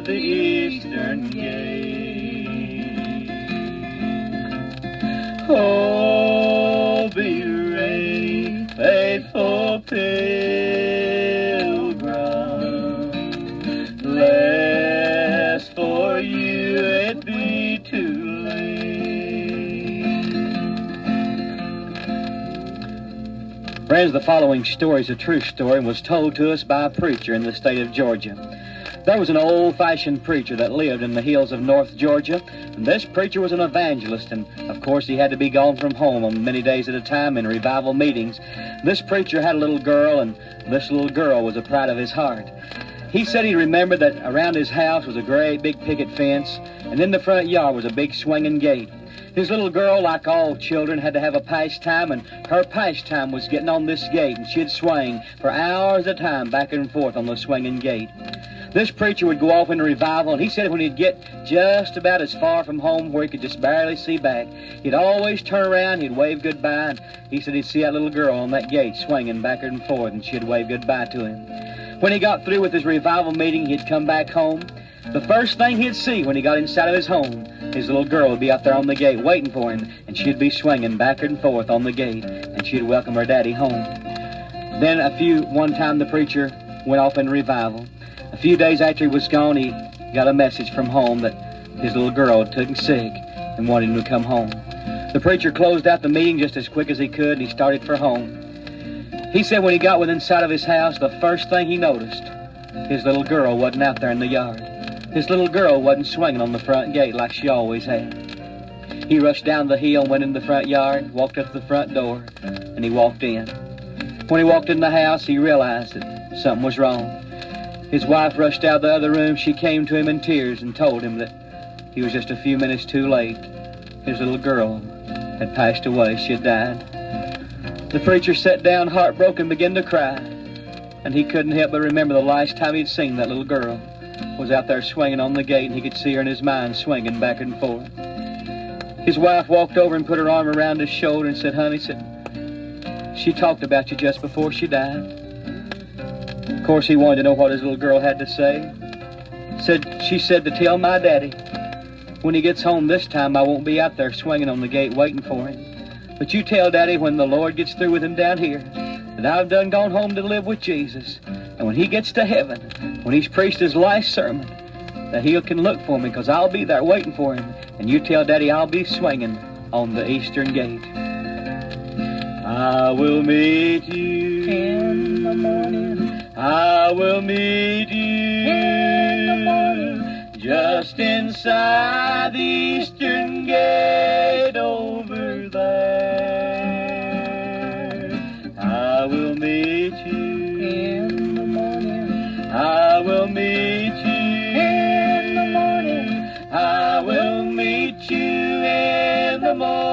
inside the eastern gate. Oh, be ready, faithful pilgrim, lest for you it be too late. Friends, the following story is a true story and was told to us by a preacher in the state of Georgia. There was an old-fashioned preacher that lived in the hills of North Georgia, and this preacher was an evangelist, and of course he had to be gone from home on many days at a time in revival meetings. This preacher had a little girl, and this little girl was a pride of his heart. He said he remembered that around his house was a great big picket fence, and in the front yard was a big swinging gate. His little girl, like all children, had to have a pastime, and her pastime was getting on this gate, and she'd swing for hours at a time back and forth on the swinging gate. This preacher would go off in a revival, and he said when he'd get just about as far from home where he could just barely see back, he'd always turn around, he'd wave goodbye, and he said he'd see that little girl on that gate swinging back and forth, and she'd wave goodbye to him. When he got through with his revival meeting, he'd come back home. The first thing he'd see when he got inside of his home, his little girl would be out there on the gate waiting for him, and she'd be swinging back and forth on the gate, and she'd welcome her daddy home. Then one time the preacher went off in revival. A few days after he was gone, he got a message from home that his little girl had taken sick and wanted him to come home. The preacher closed out the meeting just as quick as he could, and he started for home. He said when he got within sight of his house, the first thing he noticed, his little girl wasn't out there in the yard. His little girl wasn't swinging on the front gate like she always had. He rushed down the hill, went in the front yard, walked up to the front door, and he walked in. When he walked in the house, he realized that something was wrong. His wife rushed out of the other room. She came to him in tears and told him that he was just a few minutes too late. His little girl had passed away. She had died. The preacher sat down heartbroken and began to cry. And he couldn't help but remember the last time he'd seen that little girl was out there swinging on the gate, and he could see her in his mind swinging back and forth. His wife walked over and put her arm around his shoulder and said, "Honey," said, "she talked about you just before she died." Of course, he wanted to know what his little girl had to say. She said to tell my daddy, when he gets home this time, I won't be out there swinging on the gate waiting for him. But you tell Daddy when the Lord gets through with him down here, that I've done gone home to live with Jesus. And when he gets to heaven, when he's preached his last sermon, that he can look for me, because I'll be there waiting for him. And you tell Daddy I'll be swinging on the eastern gate. I will meet you in the morning. I will meet you in the morning, just inside the eastern gate over there. I will meet you in the morning. I will meet you in the morning. I will meet you in the morning.